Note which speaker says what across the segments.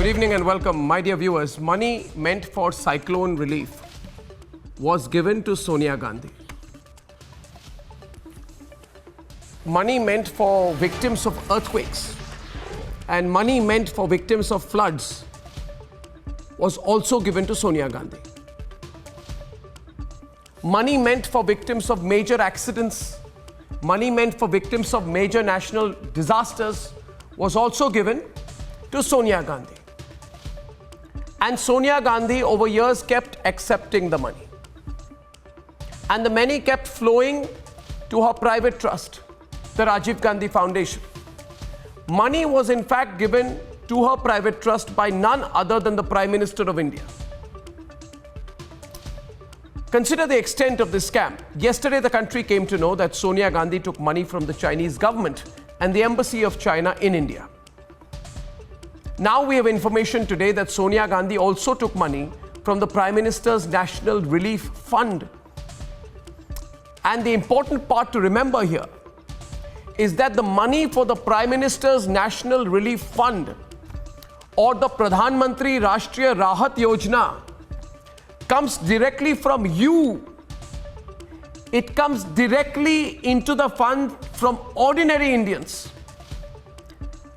Speaker 1: Good evening and welcome, my dear viewers. Money meant for cyclone relief was given to Sonia Gandhi. Money meant for victims of earthquakes and money meant for victims of floods was also given to Sonia Gandhi. Money meant for victims of major accidents, money meant for victims of major national disasters was also given to Sonia Gandhi. And Sonia Gandhi over years kept accepting the money. And the money kept flowing to her private trust, the Rajiv Gandhi Foundation. Money was in fact given to her private trust by none other than the Prime Minister of India. Consider the extent of this scam. Yesterday, the country came to know that Sonia Gandhi took money from the Chinese government and the Embassy of China in India. Now we have information today that Sonia Gandhi also took money from the Prime Minister's National Relief Fund. And the important part to remember here is that the money for the Prime Minister's National Relief Fund or the Pradhan Mantri Rashtriya Rahat Yojana comes directly from you. It comes directly into the fund from ordinary Indians.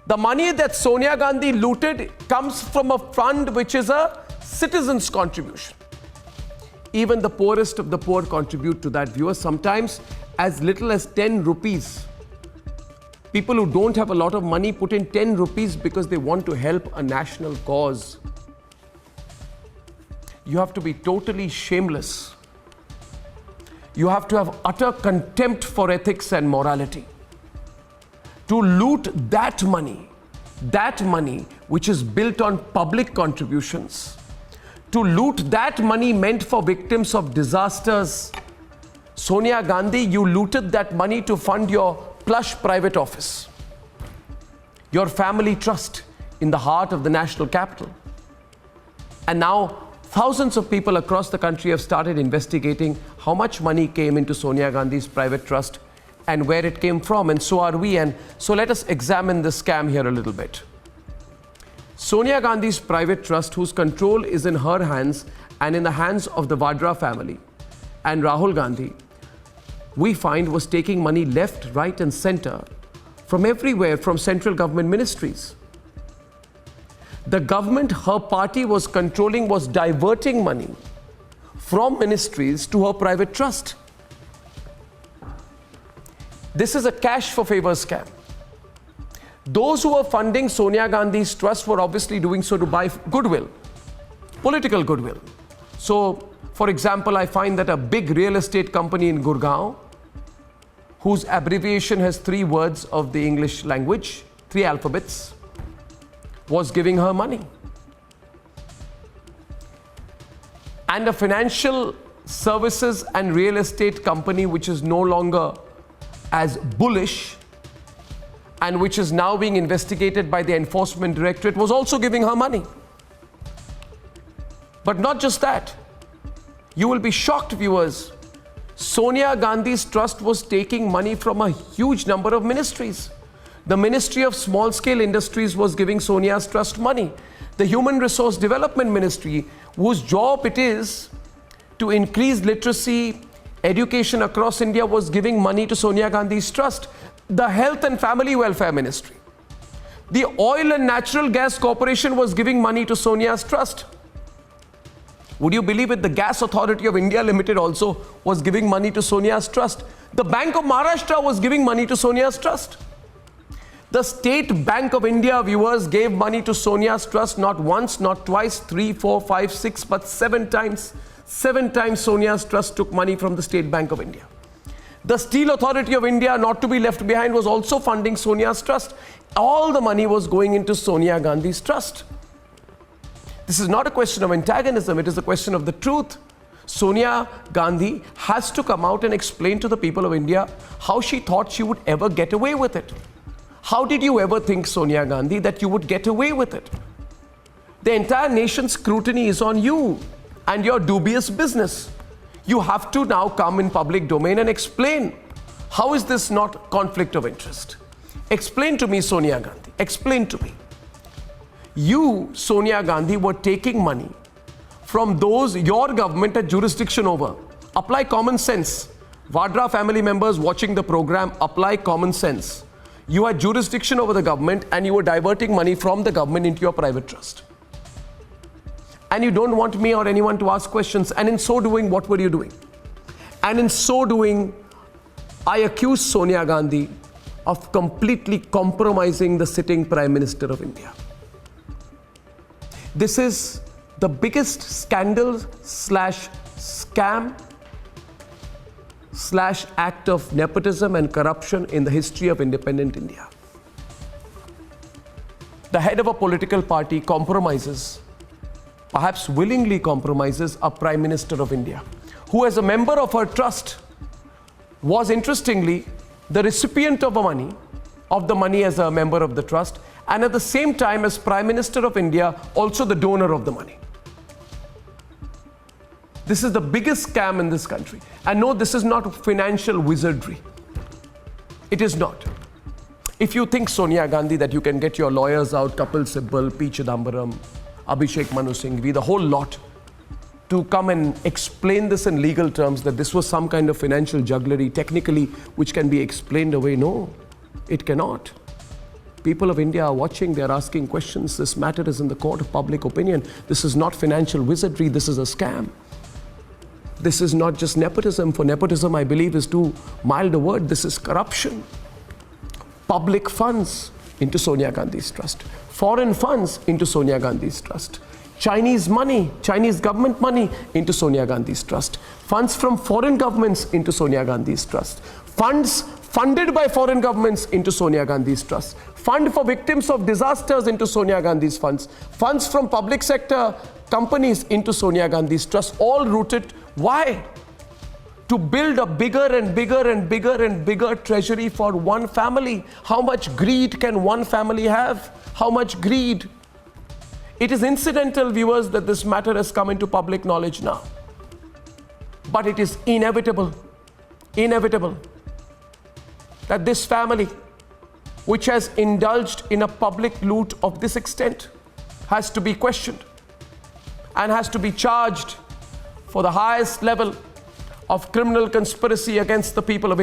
Speaker 1: The money that Sonia Gandhi looted comes from a fund which is a citizen's contribution. Even the poorest of the poor contribute to that, viewers, sometimes as little as 10 rupees. People who don't have a lot of money put in 10 rupees because they want to help a national cause. You have to be totally shameless. You have to have utter contempt for ethics and morality to loot that money which is built on public contributions, to loot that money meant for victims of disasters. Sonia Gandhi, you looted that money to fund your plush private office, your family trust in the heart of the national capital. And now thousands of people across the country have started investigating how much money came into Sonia Gandhi's private trust and where it came from, and so are we. And so let us examine the scam here a little bit. Sonia Gandhi's private trust, whose control is in her hands and in the hands of the Vadra family and Rahul Gandhi, we find was taking money left, right and center from everywhere, from central government ministries. The government her party was controlling was diverting money from ministries to her private trust. This is a cash for favor scam. Those who were funding Sonia Gandhi's trust were obviously doing so to buy goodwill, political goodwill. So, for example, I find that a big real estate company in Gurgaon, whose abbreviation has 3 words of the English language, 3 alphabets, was giving her money. And a financial services and real estate company which is no longer as bullish and which is now being investigated by the Enforcement Directorate was also giving her money. But not just that. You will be shocked, viewers. Sonia Gandhi's trust was taking money from a huge number of ministries. The Ministry of Small Scale Industries was giving Sonia's trust money. The Human Resource Development Ministry, whose job it is to increase literacy, education across India, was giving money to Sonia Gandhi's trust. The Health and Family Welfare Ministry. The Oil and Natural Gas Corporation was giving money to Sonia's trust. Would you believe it? The Gas Authority of India Limited also was giving money to Sonia's trust. The Bank of Maharashtra was giving money to Sonia's trust. The State Bank of India, viewers, gave money to Sonia's trust not once, not twice, 3, 4, 5, 6, but 7 times. 7 times Sonia's trust took money from the State Bank of India. The Steel Authority of India, not to be left behind, was also funding Sonia's trust. All the money was going into Sonia Gandhi's trust. This is not a question of antagonism, it is a question of the truth. Sonia Gandhi has to come out and explain to the people of India how she thought she would ever get away with it. How did you ever think, Sonia Gandhi, that you would get away with it? The entire nation's scrutiny is on you and your dubious business. You have to now come in public domain and explain. How is this not conflict of interest? Explain to me, Sonia Gandhi. Explain to me. You, Sonia Gandhi, were taking money from those your government had jurisdiction over. Apply common sense. Vadra family members watching the program, apply common sense. You had jurisdiction over the government and you were diverting money from the government into your private trust. And you don't want me or anyone to ask questions. And in so doing, what were you doing? And in so doing, I accuse Sonia Gandhi of completely compromising the sitting Prime Minister of India. This is the biggest scandal slash scam slash act of nepotism and corruption in the history of independent India. The head of a political party compromises, perhaps willingly compromises, a Prime Minister of India, who as a member of her trust was interestingly the recipient of the money as a member of the trust, and at the same time as Prime Minister of India, also the donor of the money. This is the biggest scam in this country. And no, this is not financial wizardry. It is not. If you think, Sonia Gandhi, that you can get your lawyers out, Kapil Sibal, P. Chidambaram, Abhishek Manu Singhvi, the whole lot, to come and explain this in legal terms, that this was some kind of financial jugglery, technically, which can be explained away, no, it cannot. People of India are watching, they are asking questions. This matter is in the court of public opinion. This is not financial wizardry, this is a scam. This is not just nepotism. For nepotism, I believe, is too mild a word. This is corruption. Public funds into Sonia Gandhi's trust. Foreign funds into Sonia Gandhi's trust. Chinese money, Chinese government money into Sonia Gandhi's trust. Funds from foreign governments into Sonia Gandhi's trust. Funds funded by foreign governments into Sonia Gandhi's trust. Fund for victims of disasters into Sonia Gandhi's funds. Funds from public sector companies into Sonia Gandhi's trust, all rooted. Why? To build a bigger and bigger and bigger and bigger treasury for one family. How much greed can one family have? How much greed? It is incidental, viewers, that this matter has come into public knowledge now. But it is inevitable that this family, which has indulged in a public loot of this extent, has to be questioned and has to be charged for the highest level of criminal conspiracy against the people of India.